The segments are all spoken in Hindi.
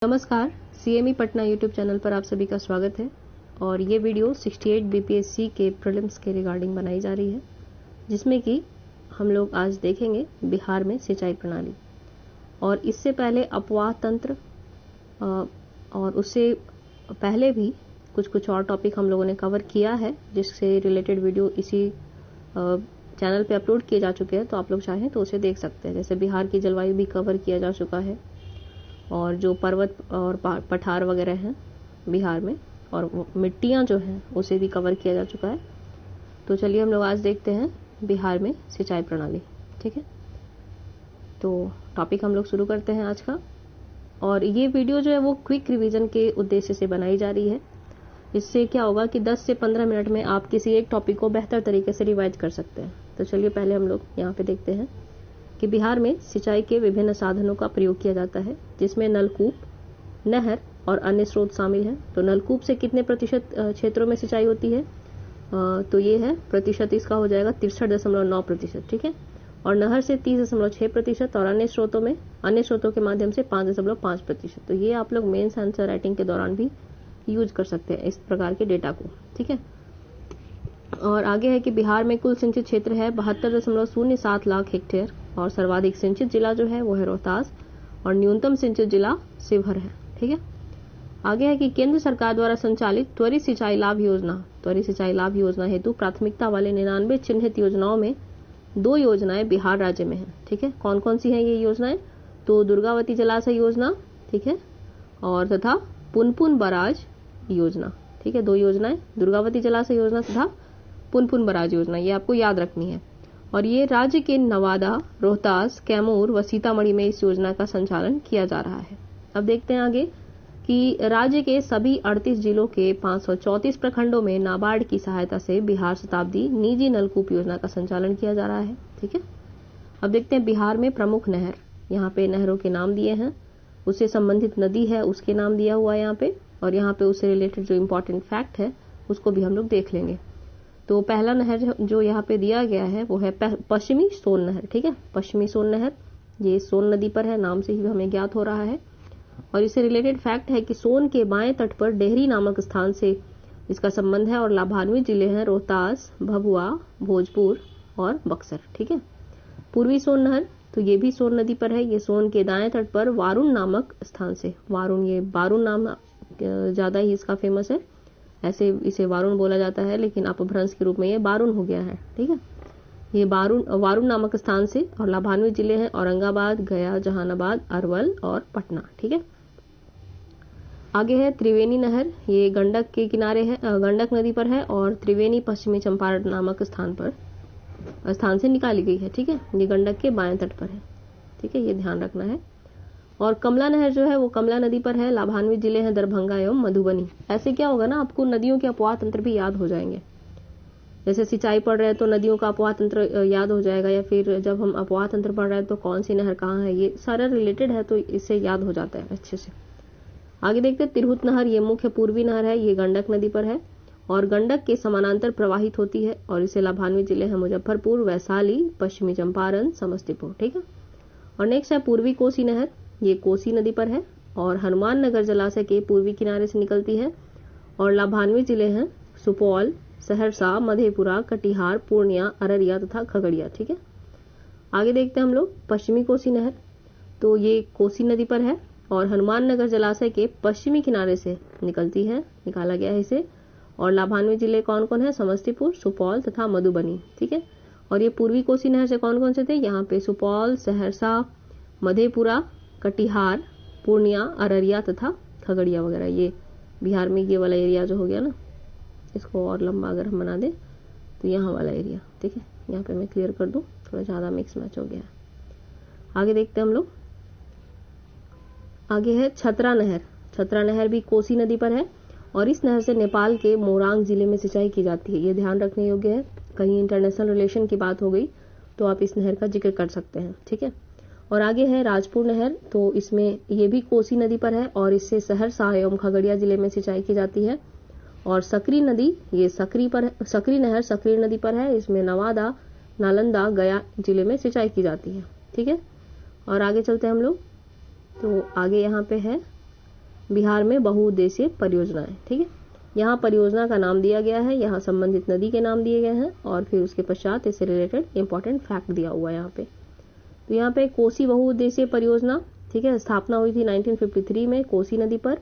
नमस्कार, सीएमई पटना यूट्यूब चैनल पर आप सभी का स्वागत है। और ये वीडियो 68 बीपीएससी के प्रीलिम्स के रिगार्डिंग बनाई जा रही है, जिसमें कि हम लोग आज देखेंगे बिहार में सिंचाई प्रणाली। और इससे पहले अपवाह तंत्र और उससे पहले भी कुछ और टॉपिक हम लोगों ने कवर किया है, जिससे रिलेटेड वीडियो इसी चैनल पे अपलोड किए जा चुके हैं। तो आप लोग चाहें तो उसे देख सकते हैं। जैसे बिहार की जलवायु भी कवर किया जा चुका है, और जो पर्वत और पठार वगैरह हैं बिहार में, और मिट्टियां जो हैं उसे भी कवर किया जा चुका है। तो चलिए हम लोग आज देखते हैं बिहार में सिंचाई प्रणाली। ठीक है, तो टॉपिक हम लोग शुरू करते हैं आज का। और ये वीडियो जो है वो क्विक रिवीजन के उद्देश्य से बनाई जा रही है। इससे क्या होगा कि 10 से 15 मिनट में आप किसी एक टॉपिक को बेहतर तरीके से रिवाइज कर सकते हैं। तो चलिए पहले हम लोग यहाँ पे देखते हैं कि बिहार में सिंचाई के विभिन्न साधनों का प्रयोग किया जाता है, जिसमें नलकूप, नहर और अन्य स्रोत शामिल हैं। तो नलकूप से कितने प्रतिशत क्षेत्रों में सिंचाई होती है? तो ये है प्रतिशत, इसका हो जाएगा 63.9%। ठीक है, और नहर से 30.6% और अन्य स्रोतों के माध्यम से 5.5%। तो ये आप लोग मेंस आंसर राइटिंग के दौरान भी यूज कर सकते हैं इस प्रकार के डेटा को। ठीक है, और आगे है कि बिहार में कुल सिंचित क्षेत्र है 72.07 लाख हेक्टेयर, और सर्वाधिक सिंचित जिला जो है वो है रोहतास, और न्यूनतम सिंचित जिला शिवहर है। ठीक है, आगे है कि केंद्र सरकार द्वारा संचालित त्वरित सिंचाई लाभ योजना हेतु प्राथमिकता वाले 99 चिन्हित योजनाओं में 2 योजनाएं बिहार राज्य में है। ठीक है, कौन कौन सी हैं ये योजनाएं? तो दुर्गावती जलाशय योजना, ठीक है, और तथा पुनपुन बराज योजना। ठीक है, 2 योजनाएं, दुर्गावती जलाशय योजना तथा पुनपुन बराज योजना, ये आपको याद रखनी है। और ये राज्य के नवादा, रोहतास, कैमूर व सीतामढ़ी में इस योजना का संचालन किया जा रहा है। अब देखते हैं आगे कि राज्य के सभी 38 जिलों के 534 प्रखंडों में नाबार्ड की सहायता से बिहार शताब्दी निजी नलकूप योजना का संचालन किया जा रहा है। ठीक है, अब देखते हैं बिहार में प्रमुख नहर। यहाँ पे नहरों के नाम दिए हैं, उससे संबंधित नदी है उसके नाम दिया हुआ है यहाँ पे, और यहाँ पे उससे रिलेटेड जो इम्पोर्टेंट फैक्ट है उसको भी हम लोग देख लेंगे। तो पहला नहर जो यहाँ पे दिया गया है वो है पश्चिमी सोन नहर। ठीक है, पश्चिमी सोन नहर ये सोन नदी पर है, नाम से ही हमें ज्ञात हो रहा है। और इससे रिलेटेड फैक्ट है कि सोन के बाएं तट पर डेहरी नामक स्थान से इसका संबंध है, और लाभान्वित जिले हैं रोहतास, भभुआ, भोजपुर और बक्सर। ठीक है, पूर्वी सोन नहर तो ये भी सोन नदी पर है, ये सोन के दाएं तट पर वारुण नामक स्थान से, वारुण, ये बारुण नाम ज्यादा ही इसका फेमस है, ऐसे इसे वारुण बोला जाता है, लेकिन अपभ्रंश के रूप में ये बारुण हो गया है। ठीक है, ये वारुण नामक स्थान से, और लाभान्वित जिले हैं औरंगाबाद, गया, जहानाबाद, अरवल और पटना। ठीक है, आगे है त्रिवेणी नहर, ये गंडक के किनारे है, गंडक नदी पर है, और त्रिवेणी पश्चिमी चंपारण नामक स्थान से निकाली गई है। ठीक है, ये गंडक के बाएं तट पर है। ठीक है, ये ध्यान रखना है। और कमला नहर जो है वो कमला नदी पर है, लाभान्वित जिले हैं दरभंगा एवं मधुबनी। ऐसे क्या होगा ना, आपको नदियों के अपवाह तंत्र भी याद हो जाएंगे। जैसे सिंचाई पढ़ रहे हैं तो नदियों का अपवाह तंत्र याद हो जाएगा, या फिर जब हम अपवाह तंत्र पढ़ रहे हैं तो कौन सी नहर कहाँ है, ये सारा रिलेटेड है, तो इससे याद हो जाता है अच्छे से। आगे देखते हैं तिरहुत नहर, ये मुख्य पूर्वी नहर है, ये गंडक नदी पर है और गंडक के समानांतर प्रवाहित होती है, और इसे लाभान्वित जिले हैं मुजफ्फरपुर, वैशाली, पश्चिमी चंपारण, समस्तीपुर। ठीक है, और नेक्स्ट है पूर्वी कोसी नहर, ये कोसी नदी पर है और हनुमान नगर जलाशय के पूर्वी किनारे से निकलती है, और लाभान्वित जिले हैं सुपौल, सहरसा, मधेपुरा, कटिहार, पूर्णिया, अररिया तथा खगड़िया। ठीक है, आगे देखते हैं हम लोग पश्चिमी कोसी नहर, तो ये कोसी नदी पर है और हनुमान नगर जलाशय के पश्चिमी किनारे से निकाला गया है इसे, और लाभान्वित जिले कौन कौन है? समस्तीपुर, सुपौल तथा मधुबनी। ठीक है, और ये पूर्वी कोसी नहर से कौन कौन से थे? यहाँ पे सुपौल, सहरसा, मधेपुरा, कटिहार, पूर्णिया, अररिया तथा खगड़िया वगैरह। ये बिहार में ये वाला एरिया जो हो गया ना, इसको और लंबा अगर हम बना दें तो यहाँ वाला एरिया। ठीक है, यहाँ पे मैं क्लियर कर दूं, थोड़ा ज्यादा मिक्स मैच हो गया है। आगे देखते हैं हम लोग, आगे है छतरा नहर। छतरा नहर भी कोसी नदी पर है और इस नहर से नेपाल के मोरांग जिले में सिंचाई की जाती है। ये ध्यान रखने योग्य है, कहीं इंटरनेशनल रिलेशन की बात हो गई तो आप इस नहर का जिक्र कर सकते हैं। ठीक है, और आगे है राजपुर नहर, तो इसमें ये भी कोसी नदी पर है और इससे सहरसा एवं खगड़िया जिले में सिंचाई की जाती है। और सकरी नदी, ये सकरी नहर सकरी नदी पर है, इसमें नवादा, नालंदा, गया जिले में सिंचाई की जाती है। ठीक है, और आगे चलते हैं हम लोग, तो आगे यहाँ पे है बिहार में बहुउद्देशीय परियोजनाएं। ठीक है, यहाँ परियोजना का नाम दिया गया है, यहाँ संबंधित नदी के नाम दिए गए हैं और फिर उसके पश्चात इससे रिलेटेड इंपॉर्टेंट फैक्ट दिया हुआ है यहाँ पे। तो यहाँ पे कोसी बहुउद्देशीय परियोजना, ठीक है, स्थापना हुई थी 1953 में कोसी नदी पर।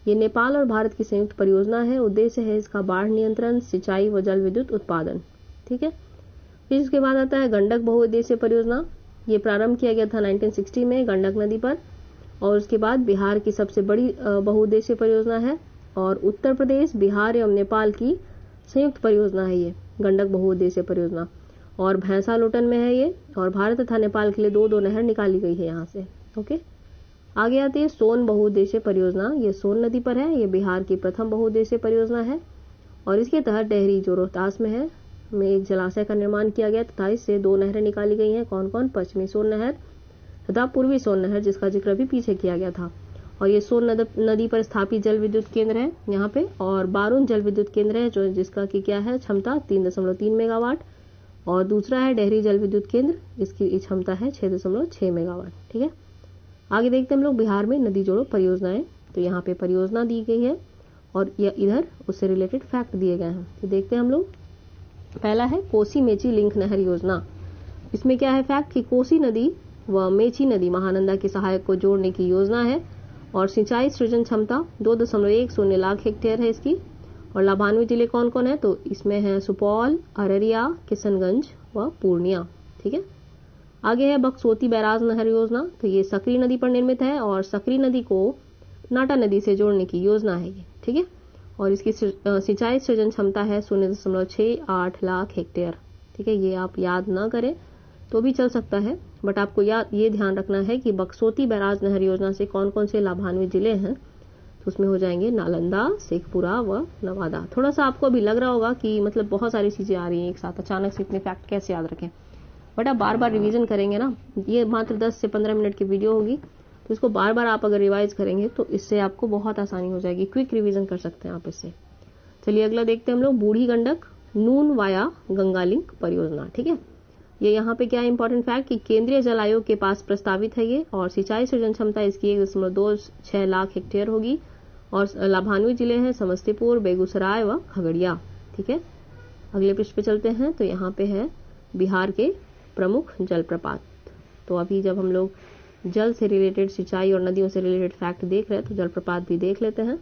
ये नेपाल और भारत की संयुक्त परियोजना है। उद्देश्य है इसका बाढ़ नियंत्रण, सिंचाई व जल विद्युत उत्पादन। ठीक है, फिर इसके बाद आता है गंडक बहुउद्देशीय परियोजना। ये प्रारंभ किया गया था 1960 में गंडक नदी पर और उसके बाद बिहार की सबसे बड़ी बहुउद्देशीय परियोजना है और उत्तर प्रदेश, बिहार एवं नेपाल की संयुक्त परियोजना है ये गंडक बहुउद्देशीय परियोजना और भैंसा लोटन में है ये और भारत तथा नेपाल के लिए दो नहर निकाली गई है यहाँ से। ओके, आगे आती है सोन बहुउद्देशीय परियोजना। ये सोन नदी पर है, ये बिहार की प्रथम बहुउद्देशीय परियोजना है और इसके तहत डेहरी जो रोहतास में है में एक जलाशय का निर्माण किया गया तथा इससे 2 नहरें निकाली गई हैं। कौन कौन? पश्चिमी सोन नहर तथा पूर्वी सोन नहर, जिसका जिक्र भी पीछे किया गया था। और ये सोन नदी पर स्थापित जल विद्युत केंद्र है यहाँ पे और बारून जल विद्युत केंद्र है जो जिसका की क्या है क्षमता 3.3 मेगावाट और दूसरा है डेहरी जल विद्युत केंद्र, इसकी क्षमता है 6.6 मेगावाट। ठीक है, आगे देखते हैं हम लोग बिहार में नदी जोड़ो परियोजनाएं। तो यहाँ पे परियोजना दी गई है और इधर उससे रिलेटेड फैक्ट दिए गए हैं। तो देखते हैं हम लोग, पहला है कोसी मेची लिंक नहर योजना। इसमें क्या है फैक्ट कि कोसी नदी व मेची नदी महानंदा के सहायक को जोड़ने की योजना है और सिंचाई सृजन क्षमता 2.10 लाख हेक्टेयर है इसकी। और लाभान्वित जिले कौन कौन है? तो इसमें है सुपौल, अररिया, किशनगंज व पूर्णिया। ठीक है, आगे है बक्सोती बैराज नहर योजना। तो ये सकरी नदी पर निर्मित है और सकरी नदी को नाटा नदी से जोड़ने की योजना है ये। ठीक है, और इसकी सिंचाई सृजन क्षमता है 0.68 लाख हेक्टेयर। ठीक है, ये आप याद ना करें तो भी चल सकता है, बट आपको ये ध्यान रखना है कि बक्सोती बैराज नहर योजना से कौन कौन से लाभान्वित जिले हैं। तो उसमें हो जाएंगे नालंदा, शेखपुरा व नवादा। थोड़ा सा आपको अभी लग रहा होगा कि मतलब बहुत सारी चीजें आ रही हैं एक साथ, अचानक से इतने फैक्ट कैसे याद रखें, बट आप बार बार रिवीजन करेंगे ना। ये मात्र 10 से 15 मिनट की वीडियो होगी तो इसको बार बार आप अगर रिवाइज करेंगे तो इससे आपको बहुत आसानी हो जाएगी, क्विक रिवीजन कर सकते हैं आप इससे। चलिए अगला देखते हैं हम लोग, बूढ़ी गंडक नून वाया गंगा लिंक परियोजना। ठीक है, ये यहाँ पे क्या इंपॉर्टेंट फैक्ट कि केंद्रीय जल आयोग के पास प्रस्तावित है ये और सिंचाई सृजन क्षमता इसकी 1.26 लाख हेक्टेयर होगी और लाभान्वित जिले हैं समस्तीपुर, बेगूसराय व खगड़िया। ठीक है, अगले पृष्ठ पे चलते हैं। तो यहाँ पे है बिहार के प्रमुख जलप्रपात। तो अभी जब हम लोग जल से रिलेटेड, सिंचाई और नदियों से रिलेटेड फैक्ट देख रहे हैं तो जलप्रपात भी देख लेते हैं।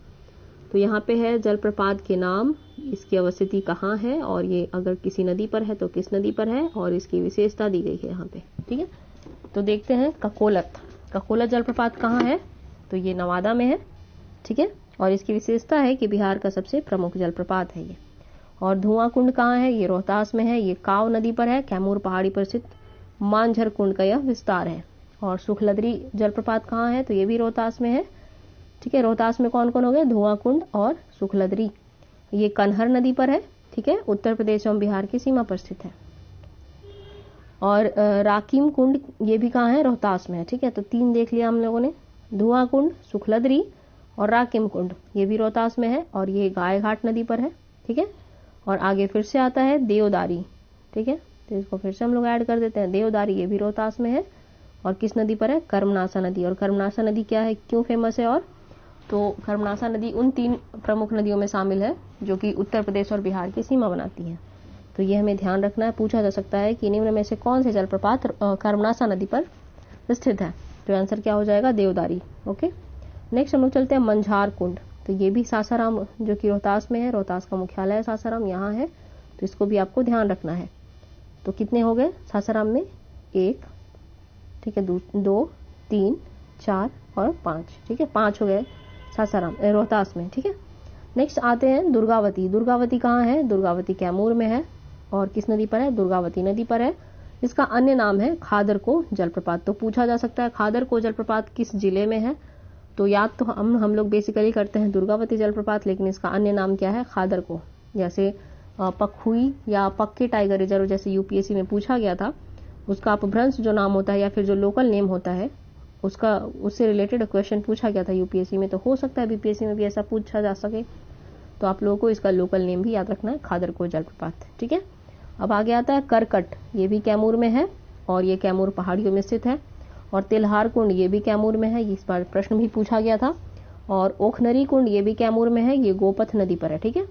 तो यहाँ पे है जलप्रपात के नाम, इसकी अवस्थिति कहाँ है और ये अगर किसी नदी पर है तो किस नदी पर है और इसकी विशेषता दी गई है यहाँ पे। ठीक है, तो देखते हैं ककोलत जलप्रपात कहाँ है? तो ये नवादा में है। ठीक है, और इसकी विशेषता है कि बिहार का सबसे प्रमुख जलप्रपात है ये। और धुआं कुंड कहाँ है? ये रोहतास में है, ये काव नदी पर है, कैमूर पहाड़ी पर स्थित मानझर कुंड का यह विस्तार है। और सुखलदरी जलप्रपात कहाँ है? तो ये भी रोहतास में है। ठीक है, रोहतास में कौन कौन हो गए? धुआं कुंड और सुखलदरी। ये कन्हर नदी पर है। ठीक है, उत्तर प्रदेश एवं बिहार की सीमा पर स्थित है। और राकिम कुंड ये भी कहाँ है? रोहतास में है। ठीक है, तो 3 देख लिया हम लोगों ने, धुआं कुंड, सुखलदरी और राकिम कुंड, ये भी रोहतास में है और ये गायघाट नदी पर है। ठीक है, और आगे फिर से आता है देवदारी। ठीक है, तो इसको फिर से हम लोग ऐड कर देते हैं, देवदारी ये भी रोहतास में है और किस नदी पर है? कर्मनासा नदी। और कर्मनासा नदी क्या है, क्यों फेमस है? और तो कर्मनासा नदी उन 3 प्रमुख नदियों में शामिल है जो कि उत्तर प्रदेश और बिहार की सीमा बनाती है। तो ये हमें ध्यान रखना है, पूछा जा सकता है कि निम्न में से कौन से जलप्रपात कर्मनासा नदी पर स्थित है? तो आंसर क्या हो जाएगा? देवदारी। ओके, नेक्स्ट हम लोग चलते हैं मंझार कुंड। तो ये भी सासाराम जो कि रोहतास में है, रोहतास का मुख्यालय है सासाराम यहाँ है, तो इसको भी आपको ध्यान रखना है। तो कितने हो गए सासाराम में? 1, ठीक है, 2, 3, 4 और 5। ठीक है, 5 हो गए सासाराम रोहतास में। ठीक है, नेक्स्ट आते हैं दुर्गावती। दुर्गावती कहाँ है? दुर्गावती कैमूर में है और किस नदी पर है? दुर्गावती नदी पर है। इसका अन्य नाम है खादरको जलप्रपात। तो पूछा जा सकता है खादरको जलप्रपात किस जिले में है? तो याद तो हम लोग बेसिकली करते हैं दुर्गावती जलप्रपात, लेकिन इसका अन्य नाम क्या है? खादरको। जैसे पखुई या पक्के टाइगर रिजर्व जैसे यूपीएससी में पूछा गया था, उसका अपभ्रंश जो नाम होता है या फिर जो लोकल नेम होता है उससे रिलेटेड क्वेश्चन पूछा गया था यूपीएससी में। तो हो सकता है बीपीएससी में भी ऐसा पूछा जा सके, तो आप लोगों को इसका लोकल नेम भी याद रखना है, खादरको जलप्रपात। ठीक है, अब आगे आता है करकट। ये भी कैमूर में है और ये कैमूर पहाड़ियों में स्थित है। और तिलहार कुंड ये भी कैमूर में है, इस बार प्रश्न भी पूछा गया था। और ओखनरी कुंड ये भी कैमूर में है, ये गोपथ नदी पर है, ठीक है।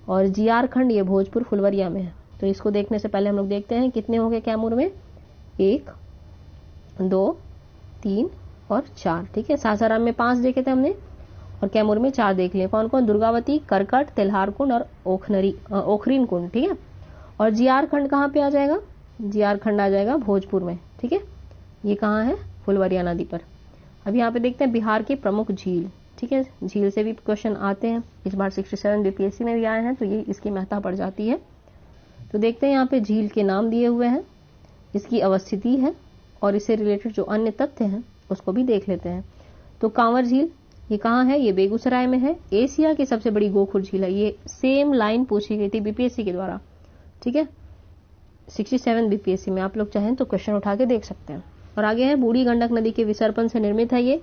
और जीआर खंड ये भोजपुर फुलवरिया में है। तो इसको देखने से पहले हम लोग देखते हैं कितने हो गए कैमूर में, 1 2 3 और 4, ठीक है। सासाराम में 5 देखे थे हमने और कैमूर में 4 देख लिए। कौन कौन, दुर्गावती, करकट, तिल्हार कुंड और ओखरीन कुंड, ठीक है। और जीआर खंड कहाँ पे आ जाएगा, जीआर खंड आ जाएगा भोजपुर में, ठीक है। ये कहाँ है, फुलवरिया नदी पर। अब यहाँ पे देखते हैं बिहार की प्रमुख झील, ठीक है। झील से भी क्वेश्चन आते हैं, इस बार 67 बीपीएससी में भी आए हैं, तो ये इसकी महत्ता बढ़ जाती है। तो देखते हैं यहाँ पे झील के नाम दिए हुए हैं, इसकी अवस्थिति है और इससे रिलेटेड जो अन्य तथ्य हैं उसको भी देख लेते हैं। तो कांवर झील ये कहाँ है, ये बेगूसराय में है। एशिया की सबसे बड़ी गोखुर झील है, ये सेम लाइन पूछी गई थी बीपीएससी के द्वारा, ठीक है। 67 बीपीएससी में आप लोग चाहें तो क्वेश्चन उठा के देख सकते हैं। और आगे है बूढ़ी गंडक नदी के विसर्पण से निर्मित है ये,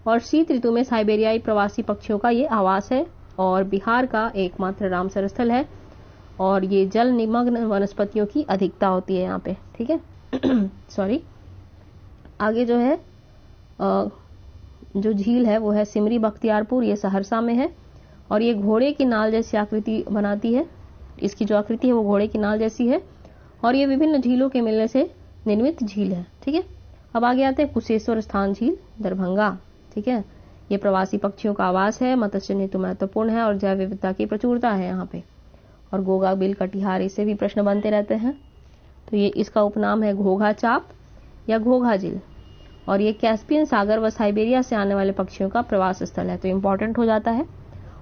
और शीत ऋतु में साइबेरियाई प्रवासी पक्षियों का ये आवास है और बिहार का एकमात्र रामसर स्थल है। और ये जल निमग्न वनस्पतियों की अधिकता होती है यहाँ पे, ठीक है। सॉरी, आगे जो है जो झील है वो है सिमरी बख्तियारपुर, ये सहरसा में है। और ये घोड़े की नाल जैसी आकृति बनाती है, इसकी जो आकृति है वो घोड़े की नाल जैसी है। और ये विभिन्न झीलों के मिलने से निर्मित झील है, ठीक है। अब आगे आते हैं कुशेश्वर स्थान झील दरभंगा, ठीक है। ये प्रवासी पक्षियों का आवास है, मत्स्य हेतु महत्वपूर्ण है और जैव विविधता की प्रचुरता है यहाँ पे। और गोगा, बिल, कटिहार, इससे भी प्रश्न बनते रहते हैं। तो ये इसका उपनाम है घोघा चाप या घोघा झील। और ये कैस्पियन सागर व साइबेरिया से आने वाले पक्षियों का प्रवास स्थल है, तो इम्पोर्टेंट हो जाता है।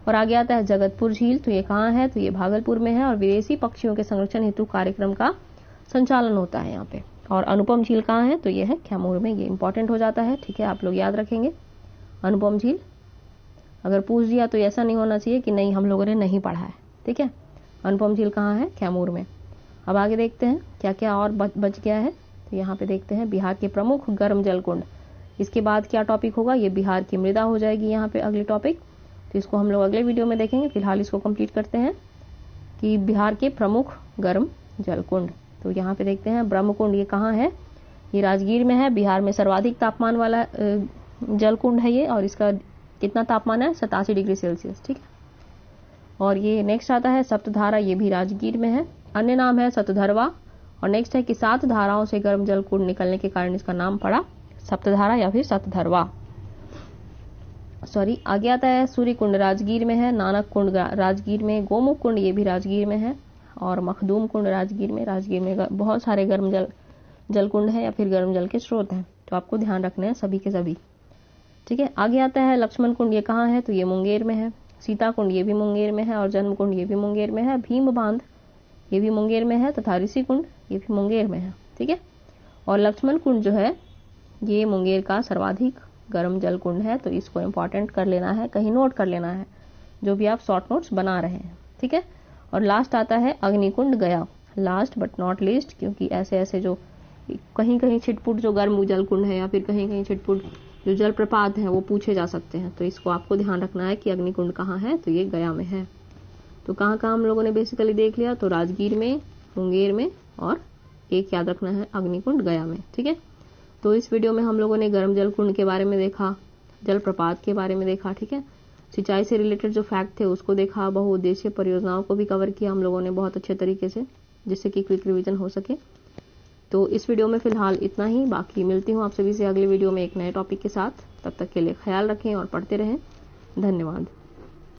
और आगे आता है जगतपुर झील, तो ये कहाँ है, तो ये भागलपुर में है और विदेशी पक्षियों के संरक्षण हेतु कार्यक्रम का संचालन होता है यहाँ पे। और अनुपम झील कहाँ है, तो ये है कैमूर में, ये इंपॉर्टेंट हो जाता है, ठीक है। आप लोग याद रखेंगे अनुपम झील, अगर पूछ दिया तो ऐसा नहीं होना चाहिए कि नहीं हम लोगों ने नहीं पढ़ा है, ठीक है। अनुपम झील कहाँ है, कैमूर में। अब आगे देखते हैं क्या क्या और बच गया है। तो यहाँ पे देखते हैं बिहार के प्रमुख गर्म जल कुंड। इसके बाद क्या टॉपिक होगा, ये बिहार की मृदा हो जाएगी यहाँ पे अगली टॉपिक, तो इसको हम लोग अगले वीडियो में देखेंगे। फिलहाल इसको कंप्लीट करते हैं कि बिहार के प्रमुख गर्म जल कुंड। तो यहाँ पे देखते हैं ब्रह्मकुंड, ये कहाँ है, ये राजगीर में है। बिहार में सर्वाधिक तापमान वाला जल कुंड है ये, और इसका कितना तापमान है, 87 डिग्री सेल्सियस, ठीक है। और ये नेक्स्ट आता है सप्तधारा, ये भी राजगीर में है, अन्य नाम है सतधरवा। और नेक्स्ट है कि 7 धाराओं से गर्म जल कुंड निकलने के कारण इसका नाम पड़ा सप्तधारा या फिर सतधरवा। सॉरी, आगे आता है सूर्य कुंड, राजगीर में है। नानक कुंड राजगीर में, गोमुख कुंड ये भी राजगीर में है। और मखदूम कुंड राजगीर में बहुत सारे गर्म जल कुंड है या फिर गर्म जल के स्रोत हैं, तो आपको ध्यान रखना है सभी के सभी, ठीक है। आगे आता है लक्ष्मण कुंड, ये कहाँ है, तो ये मुंगेर में है। सीता कुंड ये भी मुंगेर में है और जन्म कुंड ये भी मुंगेर में है। भीम बांध ये भी मुंगेर में है तथा ऋषि कुंड ये भी मुंगेर में है, ठीक है। और लक्ष्मण कुंड जो है ये मुंगेर का सर्वाधिक गर्म जल कुंड है, तो इसको इम्पोर्टेंट कर लेना है, कहीं नोट कर लेना है जो भी आप शॉर्ट नोट्स बना रहे हैं, ठीक है। और लास्ट आता है अग्निकुंड गया, लास्ट बट नॉट लीस्ट, क्योंकि ऐसे ऐसे जो कहीं कहीं छिटपुट जो गर्म जल कुंड है या फिर कहीं कहीं छिटपुट जो जलप्रपात है वो पूछे जा सकते हैं, तो इसको आपको ध्यान रखना है कि अग्निकुंड कहाँ है, तो ये गया में है। तो कहाँ कहाँ हम लोगों ने बेसिकली देख लिया, तो राजगीर में, मुंगेर में और एक याद रखना है अग्निकुंड गया में, ठीक है। तो इस वीडियो में हम लोगों ने गर्म जल कुंड के बारे में देखा, जलप्रपात के बारे में देखा, ठीक है। सिंचाई से रिलेटेड जो फैक्ट थे उसको देखा, बहुउद्देशीय परियोजनाओं को भी कवर किया हम लोगों ने बहुत अच्छे तरीके से, जिससे कि क्विक रिवीजन हो सके। तो इस वीडियो में फिलहाल इतना ही, बाकी मिलती हूँ आप सभी से अगले वीडियो में एक नए टॉपिक के साथ। तब तक के लिए ख्याल रखें और पढ़ते रहें। धन्यवाद।